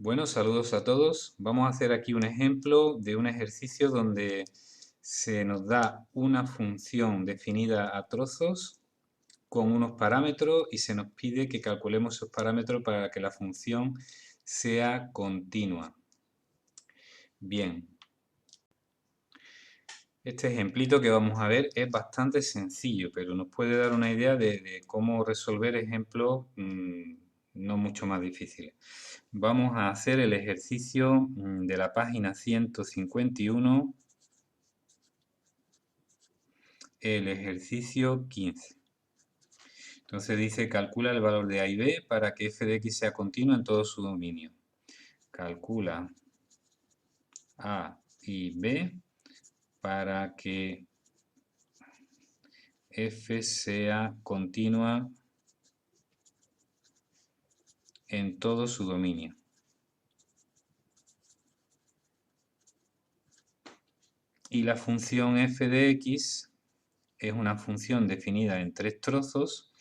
Bueno, saludos a todos. Vamos a hacer aquí un ejemplo de un ejercicio donde se nos da una función definida a trozos con unos parámetros y se nos pide que calculemos esos parámetros para que la función sea continua. Bien, este ejemplito que vamos a ver es bastante sencillo, pero nos puede dar una idea de cómo resolver ejemplos no mucho más difíciles. Vamos a hacer el ejercicio de la página 151, el ejercicio 15. Entonces dice, calcula el valor de A y B para que f de x sea continua en todo su dominio. Calcula A y B para que f sea continua en todo su dominio. Y la función f de x es una función definida en tres trozos.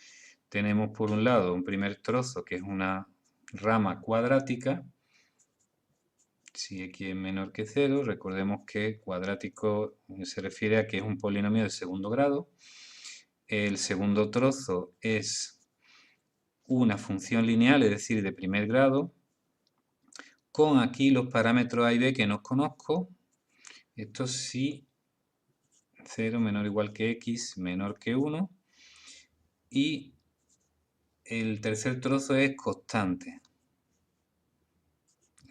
Tenemos por un lado un primer trozo que es una rama cuadrática. Si x es menor que 0, recordemos que cuadrático se refiere a que es un polinomio de segundo grado. El segundo trozo es una función lineal, es decir, de primer grado, con aquí los parámetros a y b que no conozco. Esto sí, 0 menor o igual que x menor que 1. Y el tercer trozo es constante.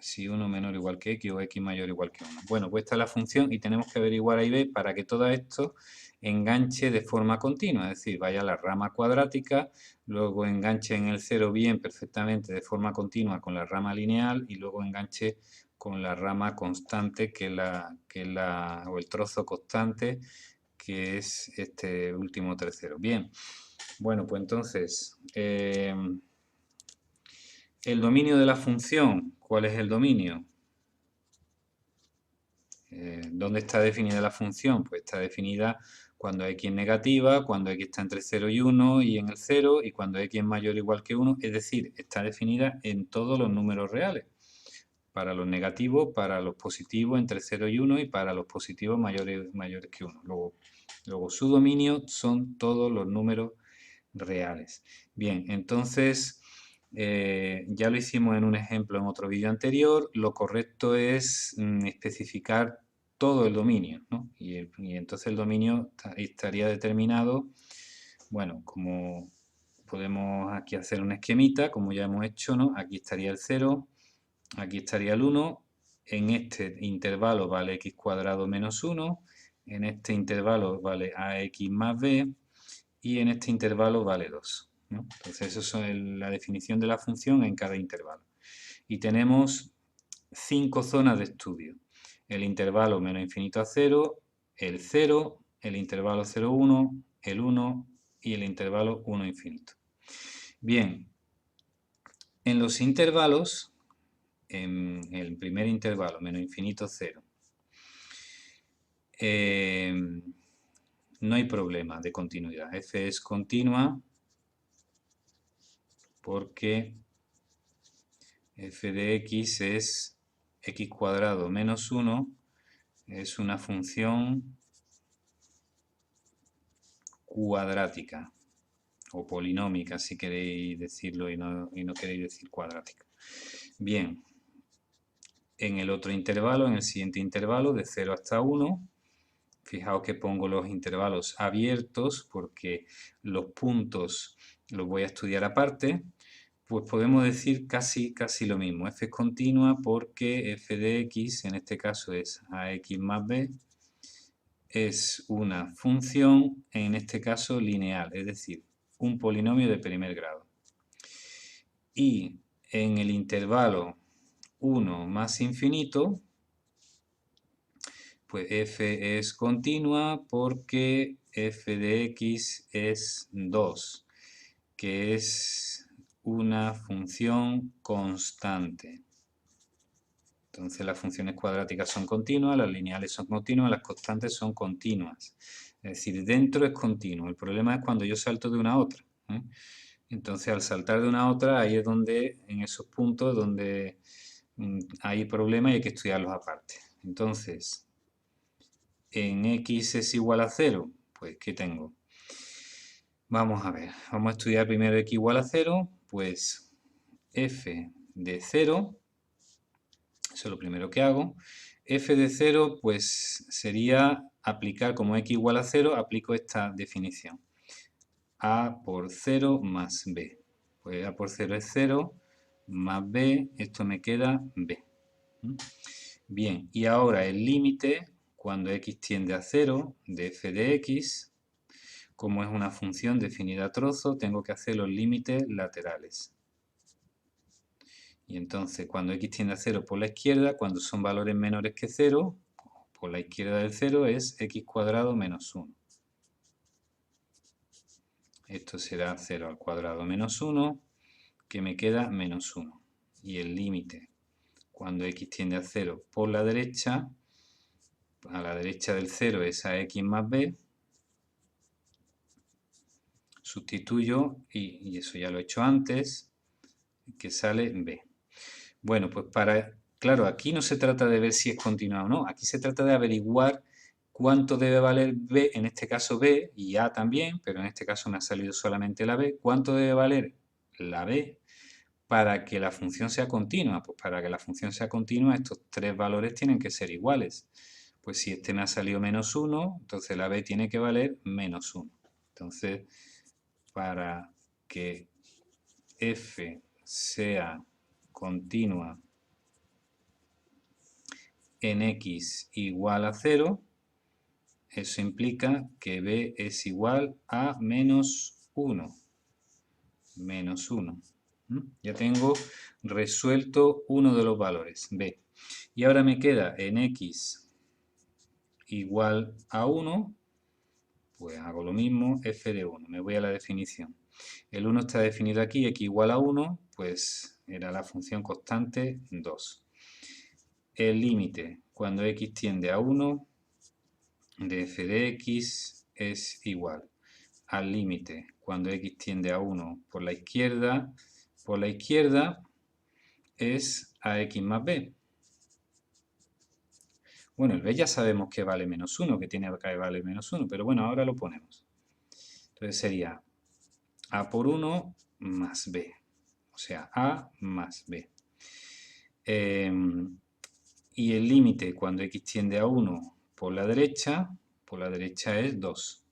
Si 1 menor o igual que x o x mayor o igual que 1. Bueno, pues esta es la función y tenemos que averiguar a y b para que todo esto enganche de forma continua, es decir, vaya a la rama cuadrática, luego enganche en el 0 bien perfectamente de forma continua con la rama lineal y luego enganche con la rama constante o el trozo constante que es este último tercero. Bien, bueno, pues entonces el dominio de la función, ¿cuál es el dominio? ¿Dónde está definida la función? Pues está definida cuando x es negativa, cuando x está entre 0 y 1 y en el 0, y cuando x es mayor o igual que 1, es decir, está definida en todos los números reales. Para los negativos, para los positivos entre 0 y 1 y para los positivos mayores que 1. Luego su dominio son todos los números reales. Bien, entonces ya lo hicimos en un ejemplo en otro vídeo anterior. Lo correcto es especificar todo el dominio, ¿no? Y entonces el dominio estaría determinado, bueno, como podemos aquí hacer un esquemita, como ya hemos hecho, ¿no? Aquí estaría el 0, aquí estaría el 1, en este intervalo vale x cuadrado menos 1, en este intervalo vale ax más b, y en este intervalo vale 2, ¿no? Entonces eso es la definición de la función en cada intervalo. Y tenemos 5 zonas de estudio. El intervalo menos infinito a 0, el 0, el intervalo 0, 1, el 1 y el intervalo 1 infinito. Bien, en los intervalos, en el primer intervalo, menos infinito 0, no hay problema de continuidad. F es continua porque f de x es x cuadrado menos 1, es una función cuadrática o polinómica si queréis decirlo y no queréis decir cuadrática. Bien, en el otro intervalo, en el siguiente intervalo de 0 hasta 1, fijaos que pongo los intervalos abiertos porque los puntos los voy a estudiar aparte. Pues podemos decir casi lo mismo. F es continua porque f de x, en este caso es ax más b, es una función, en este caso lineal, es decir, un polinomio de primer grado. Y en el intervalo 1 más infinito, pues f es continua porque f de x es 2, que es una función constante. Entonces las funciones cuadráticas son continuas, las lineales son continuas, las constantes son continuas. Es decir, dentro es continuo. El problema es cuando yo salto de una a otra, Entonces al saltar de una a otra, ahí es donde, en esos puntos, donde hay problemas y hay que estudiarlos aparte. Entonces, en x es igual a 0, pues ¿qué tengo? Vamos a ver, vamos a estudiar primero x igual a 0, pues f de 0, eso es lo primero que hago. F de 0, pues sería aplicar, como x igual a 0, aplico esta definición. A por 0 más b. Pues A por 0 es 0, más b, esto me queda b. Bien, y ahora el límite, cuando x tiende a 0, de f de x, como es una función definida a trozo, tengo que hacer los límites laterales. Y entonces, cuando x tiende a 0 por la izquierda, cuando son valores menores que 0, por la izquierda del 0 es x cuadrado menos 1. Esto será 0 al cuadrado menos 1, que me queda menos 1. Y el límite, cuando x tiende a 0 por la derecha, a la derecha del 0 es a x más b. Sustituyo, y eso ya lo he hecho antes, que sale b. Bueno, pues claro, aquí no se trata de ver si es continua o no, aquí se trata de averiguar cuánto debe valer b, en este caso b, y a también, pero en este caso me ha salido solamente la b, cuánto debe valer la b para que la función sea continua. Pues para que la función sea continua, estos tres valores tienen que ser iguales. Pues si este me ha salido menos 1, entonces la b tiene que valer menos 1. Entonces, para que f sea continua en x igual a 0, eso implica que b es igual a menos 1. Menos 1. Ya tengo resuelto uno de los valores, b. Y ahora me queda en x igual a 1, pues hago lo mismo, f de 1. Me voy a la definición. El 1 está definido aquí, x igual a 1, pues era la función constante 2. El límite, cuando x tiende a 1, de f de x es igual al límite, cuando x tiende a 1 por la izquierda es a x más b. Bueno, el b ya sabemos que vale menos 1, que tiene que valer menos 1, pero bueno, ahora lo ponemos. Entonces sería a por 1 más b, o sea, a más b. Y el límite cuando x tiende a 1 por la derecha es 2.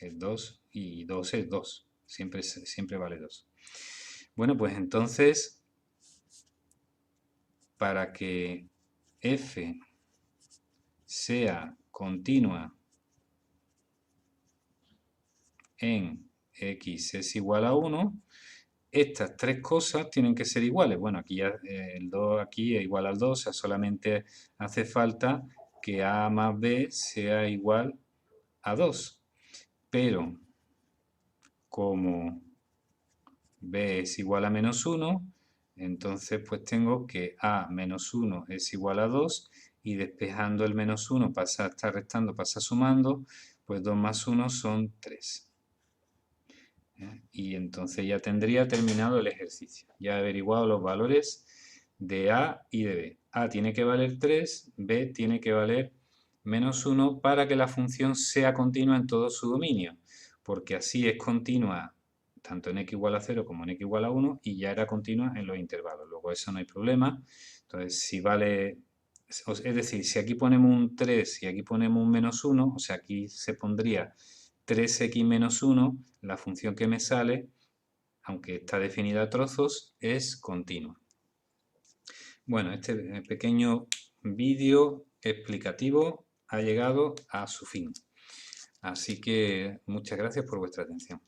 Es 2 y 2 es 2, siempre vale 2. Bueno, pues entonces, para que f sea continua en x es igual a 1, estas tres cosas tienen que ser iguales. Bueno, aquí ya el 2 aquí es igual al 2, o sea, solamente hace falta que a más b sea igual a 2. Pero, como b es igual a menos 1, entonces pues tengo que a menos 1 es igual a 2, y despejando el menos 1 está restando, pasa sumando, pues 2 más 1 son 3. Y entonces ya tendría terminado el ejercicio. Ya he averiguado los valores de A y de B. A tiene que valer 3, B tiene que valer menos 1 para que la función sea continua en todo su dominio, porque así es continua tanto en x igual a 0 como en x igual a 1, y ya era continua en los intervalos. Luego eso no hay problema. Entonces, si vale, es decir, si aquí ponemos un 3 y aquí ponemos un menos 1, o sea, aquí se pondría 3x menos 1, la función que me sale, aunque está definida a trozos, es continua. Bueno, este pequeño vídeo explicativo ha llegado a su fin. Así que muchas gracias por vuestra atención.